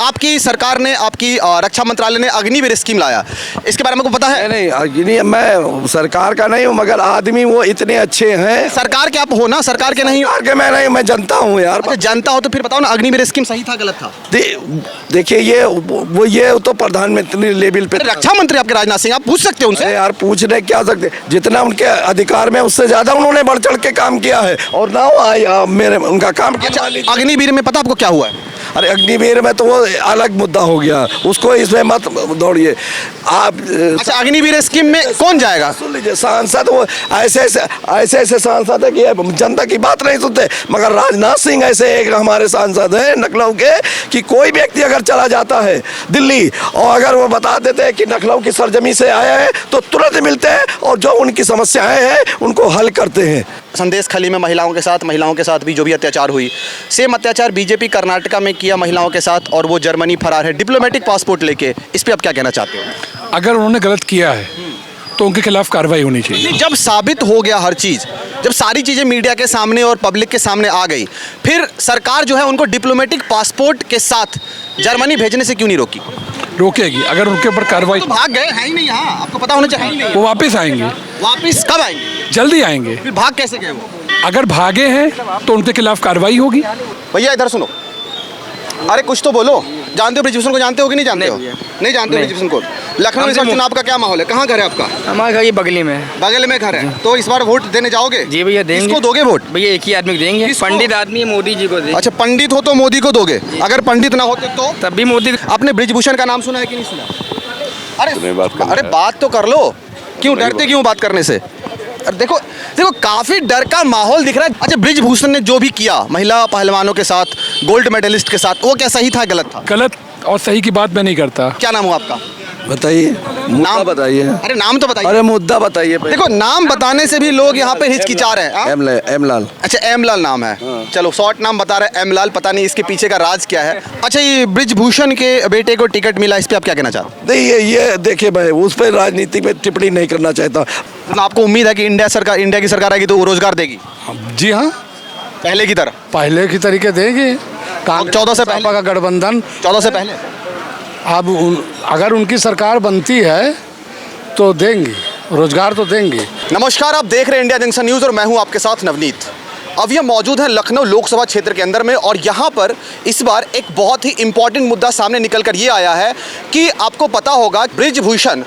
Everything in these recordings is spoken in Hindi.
आपकी सरकार ने, आपकी रक्षा मंत्रालय ने अग्निवीर स्कीम लाया, इसके बारे में आपको पता है? नहीं अग्नि, मैं सरकार का नहीं हूँ, मगर आदमी वो इतने अच्छे हैं। सरकार के आप हो ना, सरकार के नहीं हो? सरकार के मैं नहीं, मैं जनता हूँ यार। अच्छा जनता हो तो फिर बताओ ना, अग्निवीर स्कीम सही था गलत था? देखिए ये तो प्रधानमंत्री लेवल पे, रक्षा मंत्री आपके राजनाथ सिंह, आप पूछ सकते हो उनसे। यार पूछने क्या सकते, जितना उनके अधिकार में उससे ज्यादा उन्होंने बढ़ चढ़ के काम किया है और ना मेरे उनका काम किया। अच्छा अग्निवीर में पता आपको क्या हुआ है? अरे अग्निवीर में तो वो अलग मुद्दा हो गया, उसको इसमें मत दौड़िए आप। अच्छा अग्निवीर स्कीम में कौन जाएगा? सुन लीजिए, सांसद वो ऐसे सांसद है कि जनता की बात नहीं सुनते, मगर राजनाथ सिंह ऐसे एक हमारे सांसद हैं लखनऊ के कि कोई व्यक्ति अगर चला जाता है दिल्ली और अगर वो बता देते हैं कि लखनऊ की सरजमी से आया है तो तुरंत मिलते हैं और जो उनकी समस्याएं हैं उनको हल करते हैं। संदेश खली में महिलाओं के साथ भी जो भी अत्याचार हुई, सेम अत्याचार बीजेपी कर्नाटका में किया महिलाओं के साथ और वो जर्मनी फरार है डिप्लोमेटिक पासपोर्ट लेके, इस पे आप क्या कहना चाहते हो? अगर उन्होंने गलत किया है तो उनके खिलाफ कार्रवाई होनी चाहिए। जब साबित हो गया हर चीज़, जब सारी चीज़ें मीडिया के सामने और पब्लिक के सामने आ गई, फिर सरकार जो है उनको डिप्लोमेटिक पासपोर्ट के साथ जर्मनी भेजने से क्यों नहीं रोकी? रोकेगी अगर उनके ऊपर कार्रवाई। तो भाग गए हैं ही नहीं, यहाँ आपको पता होना चाहिए। वो वापस आएंगे। वापस कब आएंगे? जल्दी आएंगे। फिर भाग कैसे गए वो? अगर भागे हैं तो उनके खिलाफ कार्रवाई होगी। भैया इधर सुनो, अरे कुछ तो बोलो। जानते हो ब्रिजभूषण को? जानते हो कि नहीं जानते हो? नहीं जानते हो ब्रिजभूषण को? लखनऊ इस बार चुनाव का क्या माहौल है? कहाँ घर है आपका? हमारा घर ये बगली में है। बगल में घर है, तो इस बार वोट देने जाओगे? जी भैया देंगे। किसको दोगे वोट? भैया एक ही आदमी को देंगे, पंडित आदमी है, मोदी जी को देंगे। अच्छा पंडित हो तो मोदी को दोगे, अगर पंडित ना होते तो? तब भी मोदी। आपने ब्रिजभूषण का नाम सुना है कि नहीं सुना? अरे बात तो कर लो, क्यों डरते क्यों बात करने से? देखो काफी डर का माहौल दिख रहा है। अच्छा ब्रिजभूषण ने जो भी किया महिला पहलवानों के साथ, गोल्ड मेडलिस्ट के साथ, वो क्या सही था गलत था? गलत और सही की बात मैं नहीं करता। क्या नाम हुआ आपका? बताइए, मुद्दा बताइए। अरे नाम तो बताइए। अरे मुद्दा बताइए। देखो नाम बताने से भी लोग यहाँ पे हिचकिचा रहे हैं। एम लाल। अच्छा एम लाल नाम है, चलो शॉर्ट नाम बता रहे एम लाल, पता नहीं इसके पीछे का राज क्या है। अच्छा ये ब्रिजभूषण के बेटे को टिकट मिला, इस पे आप क्या कहना चाहते हैं? नहीं ये देखिए भाई, उस पर राजनीतिक में टिप्पणी नहीं करना चाहता। मतलब आपको उम्मीद है कि इंडिया की सरकार आएगी तो वो रोजगार देगी? जी हाँ, पहले की तरह, पहले की तरीके देंगे। 14 से पहले का गठबंधन, 14 से पहले। अब अगर उनकी सरकार बनती है तो देंगे, रोजगार तो देंगे। नमस्कार, आप देख रहे हैं इंडिया जंक्शन न्यूज़ और मैं हूं आपके साथ नवनीत। अब ये मौजूद है लखनऊ लोकसभा क्षेत्र के अंदर में और यहाँ पर इस बार एक बहुत ही इम्पॉर्टेंट मुद्दा सामने निकल कर ये आया है कि आपको पता होगा ब्रिजभूषण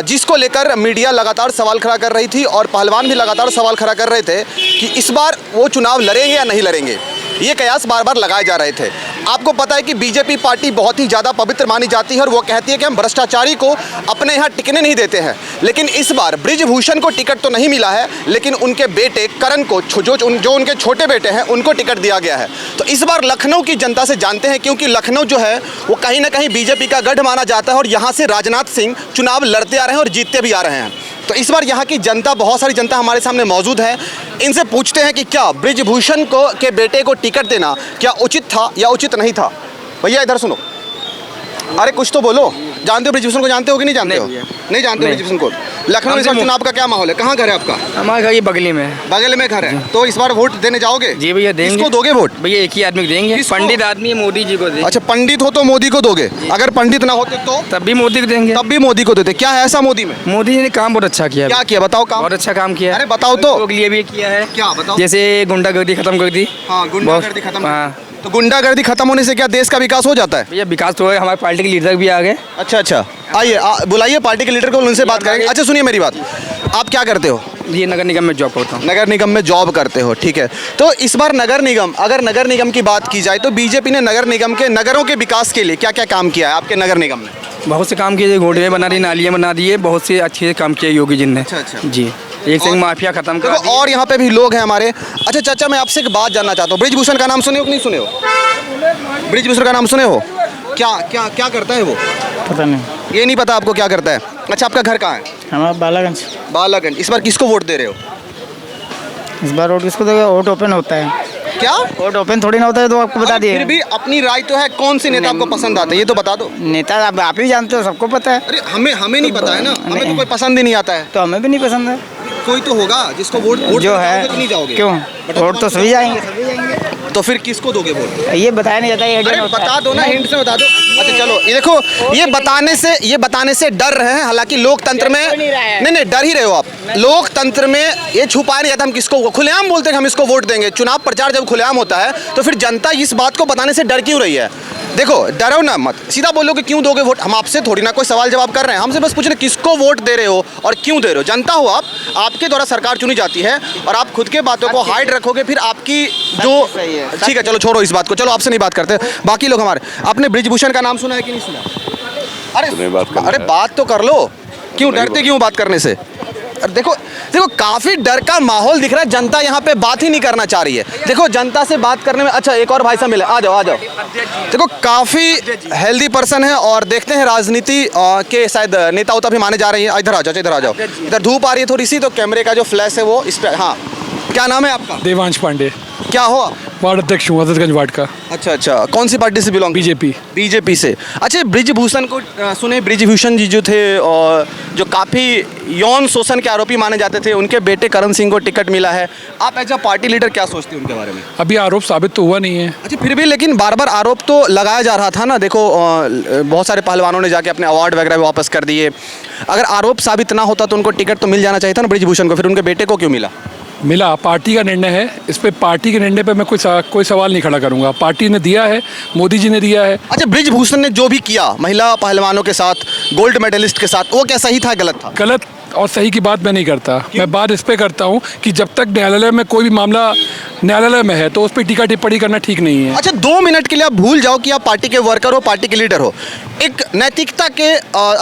जिसको लेकर मीडिया लगातार सवाल खड़ा कर रही थी और पहलवान भी लगातार सवाल खड़ा कर रहे थे कि इस बार वो चुनाव लड़ेंगे या नहीं लड़ेंगे, ये कयास बार बार लगाए जा रहे थे। आपको पता है कि बीजेपी पार्टी बहुत ही ज़्यादा पवित्र मानी जाती है और वो कहती है कि हम भ्रष्टाचारी को अपने यहाँ टिकने नहीं देते हैं। लेकिन इस बार ब्रिजभूषण को टिकट तो नहीं मिला है, लेकिन उनके बेटे करण को, जो उनके छोटे बेटे हैं, उनको टिकट दिया गया है। तो इस बार लखनऊ की जनता से जानते हैं, क्योंकि लखनऊ जो है वो कहीं ना कहीं बीजेपी का गढ़ माना जाता है और यहाँ से राजनाथ सिंह चुनाव लड़ते आ रहे हैं और जीतते भी आ रहे हैं। तो इस बार यहाँ की जनता, बहुत सारी जनता हमारे सामने मौजूद है, इनसे पूछते हैं कि क्या ब्रिजभूषण को के बेटे को टिकट देना क्या उचित था या उचित नहीं था। भैया इधर सुनो, अरे कुछ तो बोलो। जानते हो ब्रिजभूषण को? जानते हो कि नहीं जानते हो? नहीं जानते हो ब्रिजभूषण को? लखनऊ इस बार चुनाव का क्या माहौल है? कहाँ घर है आपका? हमारा घर ये बगली में है। बगल में घर है, तो इस बार वोट देने जाओगे? जी भैया देंगे। किसको दोगे वोट? भैया एक ही आदमी को देंगे, पंडित आदमी है, मोदी जी को देंगे। अच्छा पंडित हो तो मोदी को दोगे, अगर पंडित ना होते तो? तब भी मोदी को देंगे। तब भी मोदी को देते। क्या है ऐसा मोदी में? मोदी जी ने काम बहुत अच्छा किया। क्या किया बताओ? काम बहुत अच्छा काम किया। अरे बताओ तो। लोगों के लिए भी किया है। क्या बताओ? जैसे गुंडागर्दी खत्म कर दी। हाँ गुंडागर्दी खत्म। हाँ, तो गुंडागर्दी खत्म होने से क्या देश का विकास हो जाता है? भैया विकास तो है, हमारे पार्टी के लीडर भी आ गए। अच्छा आइए बुलाइए पार्टी के लीडर को, उनसे बात करेंगे। अच्छा सुनिए मेरी बात, आप क्या करते हो? ये नगर निगम में जॉब करता हूँ। नगर निगम में जॉब करते हो, ठीक है। तो इस बार नगर निगम की बात की जाए तो बीजेपी ने नगर निगम के, नगरों के विकास के लिए क्या क्या काम किया है आपके नगर निगम में? बहुत से काम किए, रोडवे बना दी, नालियाँ बना दिए, बहुत से अच्छे काम किए योगी जी ने। अच्छा जी, एक से माफिया खत्म कर दी। और यहाँ पे भी लोग हैं हमारे। अच्छा चाचा मैं आपसे एक बात जानना चाहता हूँ, ब्रिजभूषण का नाम सुने हो कि नहीं सुने हो? ब्रिजभूषण का नाम सुने हो? क्या करता है वो? पता नहीं। ये नहीं पता आपको क्या करता है? अच्छा आपका घर कहाँ है? हमारा बालागंज। इस बार किसको वोट दे रहे हो? इस बार वोट किसको देगा? वोट ओपन होता है। क्या वोट ओपन थोड़ी ना होता है, तो आपको बता दिए। फिर भी अपनी राय तो है, कौन से नेता आपको पसंद आते हैं ये तो बता दो। नेता आप ही जानते हो, सबको पता है। अरे हमें नहीं पता है ना, हमें तो कोई पसंद ही नहीं आता है। तो हमें भी नहीं पसंद है। कोई तो होगा जिसको वोट जो है नहीं जाओगे? क्यों? वोट तो सभी जाएंगे। तो फिर किसको दोगे वोट? ये बताया नहीं जाता, ये अरे बता दो ना, हिंट से बता दो। अच्छा चलो, ये देखो, ये बताने से डर रहे हैं। हालांकि लोकतंत्र में नहीं डर ही रहे हो आप। लोकतंत्र में ये छुपाया नहीं जाता हम किसको, खुलेआम बोलते हैं हम इसको वोट देंगे। चुनाव प्रचार जब खुलेआम होता है तो फिर जनता इस बात को बताने से डर क्यों रही है? देखो, डरो ना मत, सीधा बोलो कि क्यों दोगे वोट। हम आपसे थोड़ी ना कोई सवाल जवाब कर रहे हैं, हमसे बस पूछ रहे किसको वोट दे रहे हो और क्यों दे रहे हो। जनता हो आप, आपके द्वारा सरकार चुनी जाती है और आप खुद के बातों को हाइड रखोगे, फिर आपकी जो ठीक है, चलो छोड़ो इस बात को, चलो आपसे नहीं बात करते। बाकी लोग हमारे, आपने ब्रिजभूषण का नाम सुना है कि नहीं सुना? अरे बात तो कर लो, क्यों डरते, क्यों बात करने से? देखो काफी डर का माहौल दिख रहा है। जनता यहाँ पे बात ही नहीं करना चाह रही है। देखो जनता से बात करने में, अच्छा एक और भाई साहब मिले, आ जाओ। देखो काफी हेल्दी पर्सन है और देखते हैं राजनीति के शायद नेता उता भी माने जा रहे हैं। इधर आ जाओ। इधर धूप आ रही है थोड़ी सी, तो कैमरे का जो फ्लैश है वो इस पे। हाँ, क्या नाम है आपका? देवांश पांडे। क्या हो आप? वार्ड अध्यक्ष हूँ हजरतगंज वार्ड का। अच्छा, कौन सी पार्टी से बिलोंग? बीजेपी से। अच्छा, ब्रिजभूषण को सुने, ब्रिजभूषण जी जो थे और जो काफ़ी यौन शोषण के आरोपी माने जाते थे, उनके बेटे करण सिंह को टिकट मिला है। आप एज अ पार्टी लीडर क्या सोचते हैं उनके बारे में? अभी आरोप साबित तो हुआ नहीं है। अच्छा, फिर भी लेकिन बार बार आरोप तो लगाया जा रहा था ना। देखो बहुत सारे पहलवानों ने जाके अपने अवार्ड वगैरह भी वापस कर दिए। अगर आरोप साबित ना होता तो उनको टिकट तो मिल जाना चाहिए था ना ब्रिजभूषण को, फिर उनके बेटे को क्यों मिला? पार्टी का निर्णय है। इस पे पार्टी के निर्णय पे मैं कोई सवाल नहीं खड़ा करूंगा। पार्टी ने दिया है, मोदी जी ने दिया है। अच्छा, ब्रिजभूषण ने जो भी किया महिला पहलवानों के साथ, गोल्ड मेडलिस्ट के साथ, वो क्या सही था गलत था? गलत और सही की बात मैं नहीं करता। मैं बात इस पे करता हूँ कि जब तक न्यायालय में कोई भी मामला न्यायालय में है तो उस पर टीका टिप्पणी करना ठीक नहीं है। अच्छा, 2 मिनट के लिए आप भूल जाओ कि आप पार्टी के वर्कर हो, पार्टी के लीडर हो। एक नैतिकता के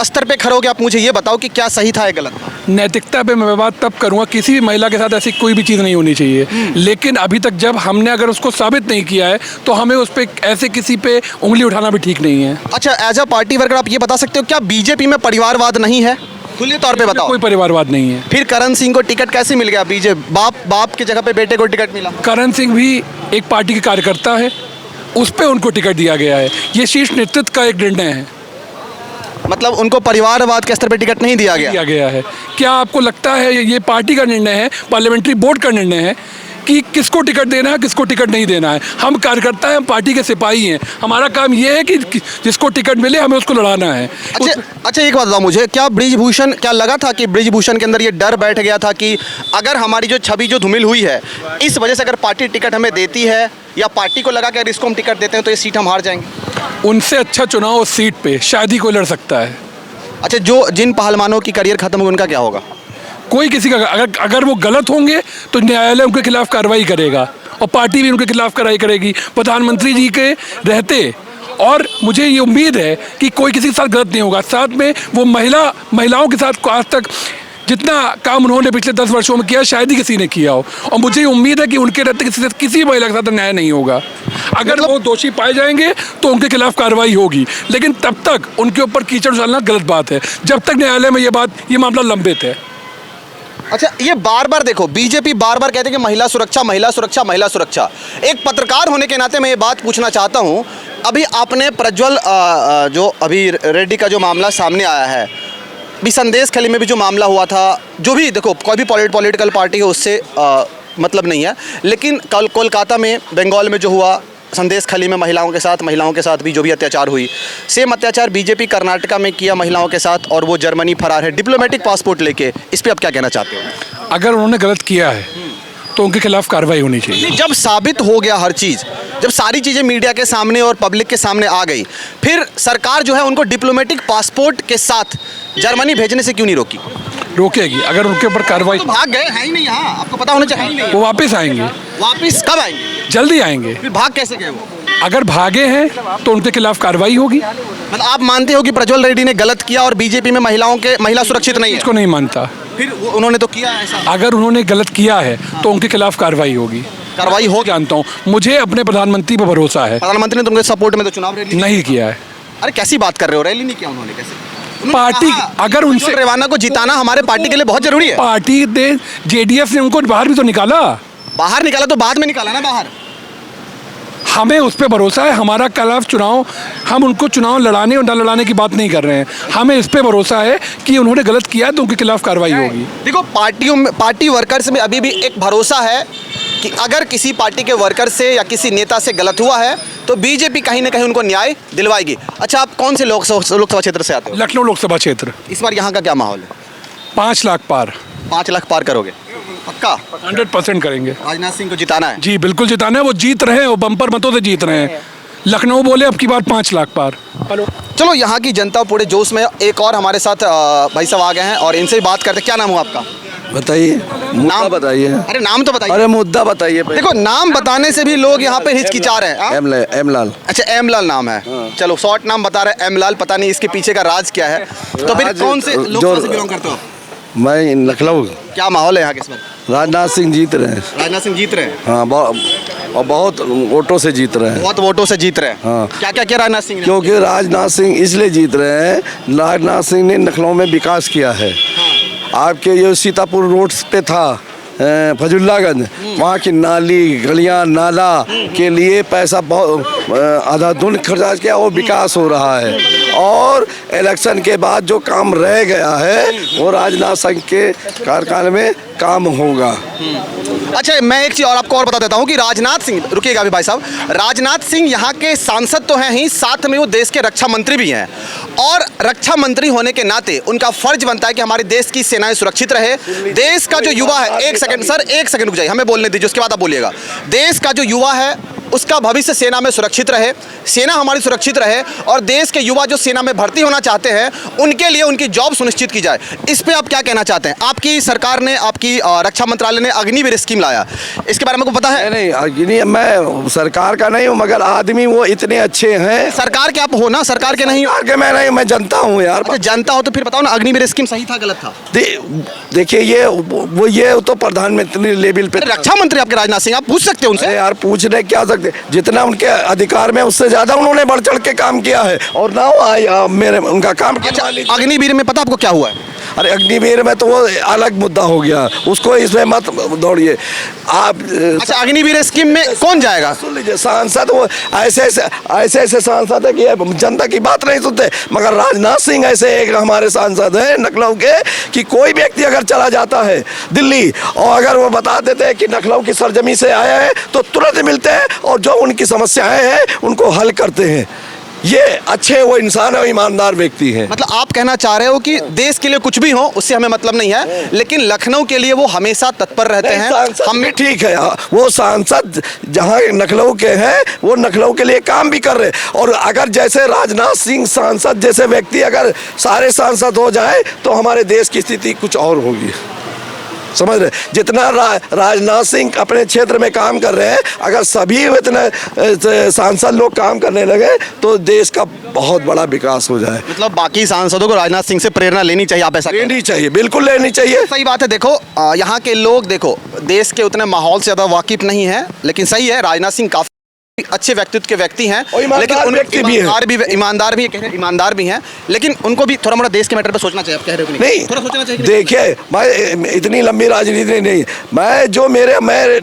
स्तर पे खड़े होकर आप मुझे ये बताओ कि क्या सही था या गलत था? नैतिकता पे मैं बात तब करूँगा, किसी भी महिला के साथ ऐसी कोई भी चीज़ नहीं होनी चाहिए। लेकिन अभी तक जब हमने अगर उसको साबित नहीं किया है तो हमें उस पर ऐसे किसी पे उंगली उठाना भी ठीक नहीं है। अच्छा, एज अ पार्टी वर्कर आप ये बता सकते हो क्या बीजेपी में परिवारवाद नहीं है? खुले तौर पे बताओ। कोई परिवारवाद नहीं है। फिर करण सिंह को टिकट कैसे मिल गया? बीजेपी बाप की जगह पे बेटे को टिकट मिला। करण सिंह भी एक पार्टी के कार्यकर्ता है, उस पे उनको टिकट दिया गया है। ये शीर्ष नेतृत्व का एक निर्णय है। मतलब उनको परिवारवाद के स्तर पे टिकट नहीं दिया गया है। क्या आपको लगता है ये पार्टी का निर्णय है, पार्लियामेंट्री बोर्ड का निर्णय है कि किसको टिकट देना है, किसको टिकट नहीं देना है? हम कार्यकर्ता हैं, हम पार्टी के सिपाही हैं। हमारा काम ये है कि जिसको टिकट मिले हमें उसको लड़ाना है। अच्छा एक बात बताओ मुझे, क्या लगा था कि ब्रिजभूषण के अंदर ये डर बैठ गया था कि अगर हमारी जो छवि जो धूमिल हुई है, इस वजह से अगर पार्टी टिकट हमें देती है, या पार्टी को लगा कि अगर इसको हम टिकट देते हैं तो ये सीट हम हार जाएंगे? उनसे अच्छा चुनाव उस सीट पे शायद ही कोई लड़ सकता है। अच्छा, जिन पहलवानों की करियर खत्म हुई उनका क्या होगा? कोई किसी का अगर वो गलत होंगे तो न्यायालय उनके खिलाफ कार्रवाई करेगा और पार्टी भी उनके खिलाफ कार्रवाई करेगी प्रधानमंत्री जी के रहते। और मुझे ये उम्मीद है कि कोई किसी के साथ गलत नहीं होगा। साथ में वो महिलाओं के साथ आज तक जितना काम उन्होंने पिछले 10 वर्षों में किया शायद ही किसी ने किया हो। और मुझे उम्मीद है कि उनके रहते किसी महिला के साथ न्याय नहीं होगा। अगर वो दोषी पाए जाएंगे तो उनके खिलाफ कार्रवाई होगी, लेकिन तब तक उनके ऊपर कीचड़ उछालना गलत बात है, जब तक न्यायालय में ये मामला लंबित है। अच्छा, ये बार बार देखो बीजेपी बार बार कहते हैं कि महिला सुरक्षा, महिला सुरक्षा, महिला सुरक्षा। एक पत्रकार होने के नाते मैं ये बात पूछना चाहता हूँ, अभी आपने प्रज्वल जो अभी रेड्डी का जो मामला सामने आया है, भी संदेश खली में भी जो मामला हुआ था, जो भी देखो कोई भी पॉलिटिकल पार्टी है उससे मतलब नहीं है, लेकिन कल कोलकाता में बंगाल में जो हुआ, संदेश खली में महिलाओं के साथ भी जो भी अत्याचार हुई, सेम अत्याचार बीजेपी कर्नाटका में किया महिलाओं के साथ, और वो जर्मनी फरार है डिप्लोमेटिक पासपोर्ट लेके। इस पे आप क्या कहना चाहते हो? अगर उन्होंने गलत किया है तो उनके खिलाफ कार्रवाई होनी चाहिए। जब साबित हो गया हर चीज़, जब सारी चीज़ें मीडिया के सामने और पब्लिक के सामने आ गई, फिर सरकार जो है उनको डिप्लोमेटिक पासपोर्ट के साथ जर्मनी भेजने से क्यों नहीं रोकेगी? अगर उनके ऊपर कार्रवाई, तो भाग गए हैं ही नहीं यहाँ, आपको पता होना चाहिए। वो वापस आएंगे। वापस कब आएंगे? जल्दी आएंगे। फिर भाग कैसे गए वो? अगर भागे हैं तो उनके खिलाफ कार्रवाई होगी। मतलब आप मानते हो कि प्रज्वल रेड्डी ने गलत किया और बीजेपी में महिला सुरक्षित नहीं है? इसको नहीं मानता। फिर उन्होंने तो किया ऐसा। अगर उन्होंने गलत किया है तो उनके खिलाफ कार्रवाई होगी। कार्रवाई हो, जानता हूँ, मुझे अपने प्रधानमंत्री पर भरोसा है। प्रधानमंत्री ने तुमके सपोर्ट में तो चुनाव रैली नहीं किया है। अरे कैसी बात कर रहे हो, रैली नहीं किया उन्होंने? कैसे? पार्टी अगर उनसे रेवाना को जिताना हमारे पार्टी के लिए बहुत जरूरी है। पार्टी ने, जेडीएस ने उनको बाहर भी तो निकाला। बाहर निकाला तो बाद में निकाला ना बाहर। हमें उस पर भरोसा है। हमारा खिलाफ चुनाव, हम उनको चुनाव लड़ाने और न लड़ाने की बात नहीं कर रहे हैं। हमें इस पे भरोसा है कि उन्होंने गलत किया तो उनके खिलाफ कार्रवाई होगी। देखो पार्टी वर्कर्स में अभी भी एक भरोसा है कि अगर किसी पार्टी के वर्कर से या किसी नेता से गलत हुआ है तो बीजेपी कहीं ना कहीं उनको न्याय दिलवाएगी। अच्छा, आप कौन से लोकसभा क्षेत्र से आते हो? लखनऊ लोकसभा क्षेत्र। इस बार यहाँ का क्या माहौल है? 5 लाख पार। 5 लाख पार करोगे पक्का? 100% करेंगे। राजनाथ सिंह को जिताना है? जी बिल्कुल जिताना है, वो जीत रहे हैं, वो बम्पर मतों से जीत रहे हैं। लखनऊ बोले अब की बार 5 लाख पार। हेलो, चलो, यहाँ की जनता पूरे जोश में। एक और हमारे साथ भाई साहब आ गए हैं और इनसे भी बात करते हैं। क्या नाम हुआ आपका? बताइए, मुद्दा बताइए। अरे नाम तो बताइए। अरे मुद्दा बताइए। देखो, नाम बताने से भी लोग यहाँ पे हिचकिचा रहे हैं। एम लाल। अच्छा, एम लाल नाम है। चलो, शॉर्ट नाम बता रहे हैं एम लाल, पता नहीं इसके पीछे का राज क्या है। तो फिर कौन से लोकसभा से बिलोंग करते हो? मैं लखनऊ। क्या माहौल है यहाँ के इस बार? राजनाथ सिंह जीत रहे हैं। राजनाथ सिंह जीत रहे हैं? हाँ, और बहुत वोटों से जीत रहे हैं। बहुत वोटों से जीत रहे हैं। हाँ। क्या क्या किया राजनाथ सिंह ने? क्योंकि राजनाथ सिंह इसलिए जीत रहे हैं, राजनाथ सिंह ने लखनऊ में विकास किया है। आपके ये सीतापुर रोड पे था फजुल्लागंज, वहाँ की नाली गलियाँ नाला के लिए पैसा बहुत आधाधुन खर्चा किया, वो विकास हो रहा है। और इलेक्शन के बाद जो काम रह गया है वो राजनाथ सिंह के कार्यकाल में काम होगा। अच्छा, मैं एक चीज़ और आपको और बता देता हूँ कि राजनाथ सिंह, रुकिएगा अभी भाई साहब, राजनाथ सिंह यहाँ के सांसद तो हैं ही, साथ में वो देश के रक्षा मंत्री भी हैं। और रक्षा मंत्री होने के नाते उनका फर्ज बनता है कि हमारे देश की सेनाएं सुरक्षित रहे। देश का जो युवा है, एक सेकंड रुक जाइए, हमें बोलने दीजिए, उसके बाद आप बोलिएगा। देश का जो युवा है उसका भविष्य सेना में सुरक्षित रहे, सेना हमारी सुरक्षित रहे, और देश के युवा जो सेना में भर्ती होना चाहते हैं उनके लिए उनकी जॉब सुनिश्चित की जाए। इस पे आप क्या कहना चाहते हैं? आपकी सरकार ने, आपकी रक्षा मंत्रालय ने अग्निवीर स्कीम लाया, इसके बारे में आपको पता है? नहीं, अग्नि मैं सरकार का नहीं हूँ, मगर आदमी वो इतने अच्छे हैं। सरकार के आप हो ना? सरकार के नहीं हो? सरकार के मैं नहीं, मैं जनता हूँ यार। अच्छा, जनता हो तो फिर बताओ ना, अग्निवीर स्कीम सही था गलत था? देखिए, ये तो प्रधानमंत्री लेवल पे। रक्षा मंत्री आपके राजनाथ सिंह, आप पूछ सकते हैं उनसे। यार पूछने क्या सकते, जितना उनके अधिकार में उससे ज्यादा उन्होंने बढ़ चढ़ के काम किया है। और ना मेरे उनका काम। अच्छा, अग्निवीर में पता आपको क्या हुआ है? अरे अग्निवीर में तो वो अलग मुद्दा हो गया, उसको इसमें मत दौड़िए आप। अच्छा, अग्निवीर स्कीम में कौन जाएगा? सुन लीजिए, सांसद वो ऐसे सांसद है कि जनता की बात नहीं सुनते, मगर राजनाथ सिंह ऐसे एक हमारे सांसद हैं लखनऊ के कि कोई व्यक्ति अगर चला जाता है दिल्ली और अगर वो बता देते हैं कि लखनऊ की सरजमी से आया है तो तुरंत मिलते हैं और जो उनकी समस्याएं हैं उनको हल करते हैं। ये अच्छे वो इंसान है, ईमानदार व्यक्ति हैं। मतलब आप कहना चाह रहे हो कि देश के लिए कुछ भी हो उससे हमें मतलब नहीं है, लेकिन लखनऊ के लिए वो हमेशा तत्पर रहते हैं। हम भी ठीक है, वो सांसद जहाँ लखनऊ के हैं वो लखनऊ के लिए काम भी कर रहे हैं। और अगर जैसे राजनाथ सिंह सांसद जैसे व्यक्ति अगर सारे सांसद हो जाए तो हमारे देश की स्थिति कुछ और होगी, समझ रहे? जितना राजनाथ सिंह अपने क्षेत्र में काम कर रहे हैं, अगर सभी इतने सांसद लोग काम करने लगे तो देश का बहुत बड़ा विकास हो जाए। मतलब बाकी सांसदों को राजनाथ सिंह से प्रेरणा लेनी चाहिए, आप ऐसा? लेनी चाहिए, बिल्कुल लेनी चाहिए। सही बात है। देखो, यहाँ के लोग देखो देश के उतने माहौल से ज़्यादा वाकिफ नहीं है, लेकिन सही है, राजनाथ सिंह काफ़ी अच्छे व्यक्तित्व के व्यक्ति हैं, लेकिन ईमानदार भी हैं, लेकिन उनको भी थोड़ा मोड़ा देश के मैटर पे सोचना चाहिए। आप कह रहे हो नहीं? थोड़ा सोचना चाहिए। देखिए, मैं इतनी लंबी राजनीति नहीं, मैं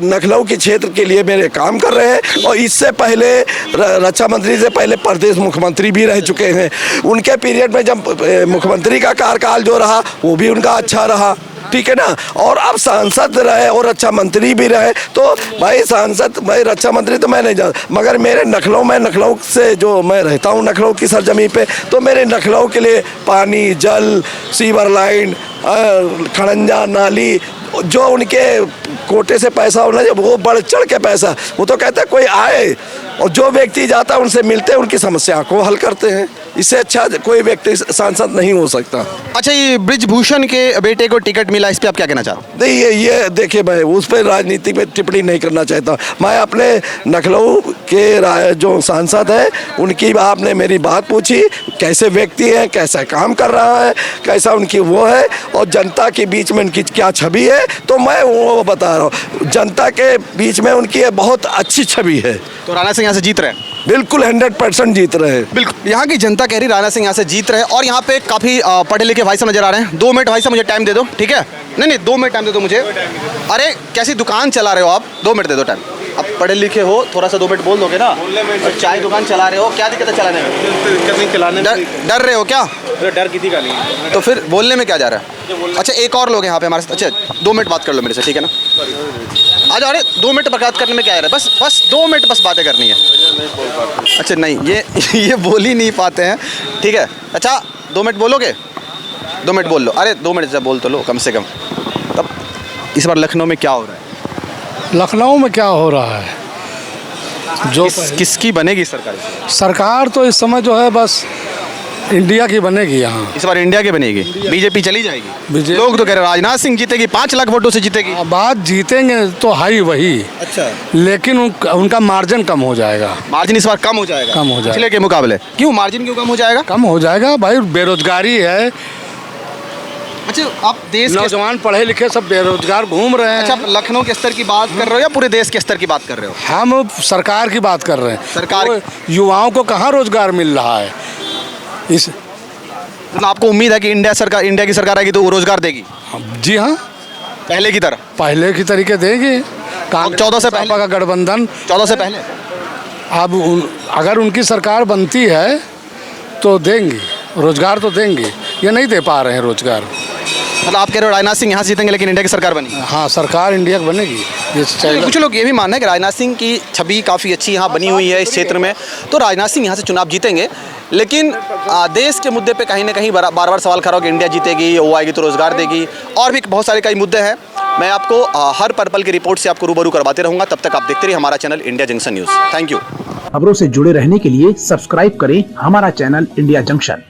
लखनऊ के क्षेत्र के लिए मेरे काम कर रहे हैं। और इससे पहले रक्षा मंत्री से पहले प्रदेश मुख्यमंत्री भी रह चुके हैं। उनके पीरियड में जब मुख्यमंत्री का कार्यकाल जो रहा वो भी उनका अच्छा रहा, ठीक है ना। और अब सांसद रहे और रक्षा मंत्री भी रहे, तो भाई सांसद भाई रक्षा मंत्री तो मैं नहीं जानता, मगर मेरे लखनऊ से जो मैं रहता हूँ लखनऊ की सरजमी पे, तो मेरे लखनऊ के लिए पानी, जल, सीवर लाइन, खड़ंजा, नाली, जो उनके कोटे से पैसा होना चाहिए वो बढ़ चढ़ के पैसा, वो तो कहते हैं कोई आए और जो व्यक्ति जाता है उनसे मिलते हैं, उनकी समस्या को हल करते हैं। इससे अच्छा कोई व्यक्ति सांसद नहीं हो सकता। अच्छा, ये ब्रिजभूषण के बेटे को टिकट मिला, इस पे आप क्या कहना चाहते हैं? नहीं, ये देखिए, मैं उस पर राजनीति में टिप्पणी नहीं करना चाहता। मैं अपने लखनऊ के जो सांसद हैं उनकी आपने मेरी बात पूछी, कैसे व्यक्ति हैं, कैसा काम कर रहा है, कैसा उनकी वो है और जनता के बीच में उनकी क्या छवि है, तो मैं वो बता रहा हूँ। जनता के बीच में उनकी बहुत अच्छी छवि है। तो राणा सिंह यहाँ से जीत रहे हैं? बिल्कुल 100% जीत रहे हैं। बिल्कुल, यहाँ की जनता कह रही राणा सिंह यहाँ से जीत रहे हैं। और यहाँ पे काफ़ी पढ़े लिखे भाई साहब नजर आ रहे हैं। 2 मिनट भाई साहब मुझे टाइम दे दो, ठीक है? नहीं 2 मिनट टाइम दे दो मुझे। अरे कैसी दुकान चला रहे हो आप, 2 मिनट दे दो टाइम। अब पढ़े लिखे हो, थोड़ा सा 2 मिनट बोल दोगे ना। और चाय दुकान चला रहे हो, क्या दिक्कत है चलाने में? चलाने डर रहे हो क्या? डर किसी का नहीं है। तो फिर बोलने में क्या जा रहा है? अच्छा, एक और लोग हैं यहाँ पे हमारे साथ। अच्छा 2 मिनट बात कर लो मेरे से, ठीक है ना? आ जाओ। अरे 2 मिनट बात करने में क्या है? बस 2 मिनट बस बातें करनी है। अच्छा नहीं, ये बोल ही नहीं पाते हैं, ठीक है। अच्छा 2 मिनट बोलोगे? 2 मिनट बोल लो। अरे 2 मिनट से बोल तो लो कम से कम। तब इस बार लखनऊ में क्या हो रहा है? लखनऊ में क्या हो रहा है? जो किसकी बनेगी सरकार? सरकार तो इस समय जो है बस इंडिया की बनेगी यहाँ। इस बार इंडिया की बनेगी, बीजेपी चली जाएगी। बीजेपी लोग तो कह रहे हैं राजनाथ सिंह जीतेगी, 5 लाख वोटों से जीतेगी। बात जीतेंगे तो हाई वही, अच्छा, लेकिन उनका मार्जिन कम हो जाएगा। मार्जिन इस बार कम हो जाएगा, कम हो जाएगा पिछले के मुकाबले। क्यों मार्जिन क्यों कम हो जाएगा? कम हो जाएगा भाई, बेरोजगारी है। अच्छा, आप देश के नौजवान पढ़े लिखे सब बेरोजगार घूम रहे हैं। अच्छा, आप लखनऊ के स्तर की बात कर रहे हो या पूरे देश के स्तर की बात कर रहे हो? हम सरकार की बात कर रहे हैं। सरकार तो युवाओं को कहाँ रोजगार मिल रहा है? इस मतलब आपको उम्मीद है कि इंडिया की सरकार आएगी तो वो रोजगार देगी? जी हाँ, पहले की तरह, पहले की तरीके देंगे। 14 से पहले का गठबंधन 14 से पहले। अब अगर उनकी सरकार बनती है तो देंगे, रोजगार तो देंगे। ये नहीं दे पा रहे हैं रोजगार। मतलब आप कह रहे हो राजनाथ सिंह यहाँ से जीतेंगे लेकिन इंडिया की सरकार बनी? हाँ, सरकार इंडिया की बनेगी। ये चाहिए। कुछ लोग ये भी मानना है कि राजनाथ सिंह की छवि काफ़ी अच्छी यहाँ बनी हुई है इस क्षेत्र में, तो राजनाथ सिंह यहाँ से चुनाव जीतेंगे। लेकिन देश के मुद्दे पे कहीं ना कहीं बार बार सवाल खड़ा हो कि इंडिया जीतेगी, वो आएगी तो रोजगार देगी, और भी बहुत सारे कई मुद्दे हैं। मैं आपको हर पल की रिपोर्ट से आपको रूबरू करवाते रहूँगा। तब तक आप देखते रहिए हमारा channel India junction news. Thank you. खबरों से जुड़े रहने के लिए सब्सक्राइब करें हमारा चैनल इंडिया जंक्शन।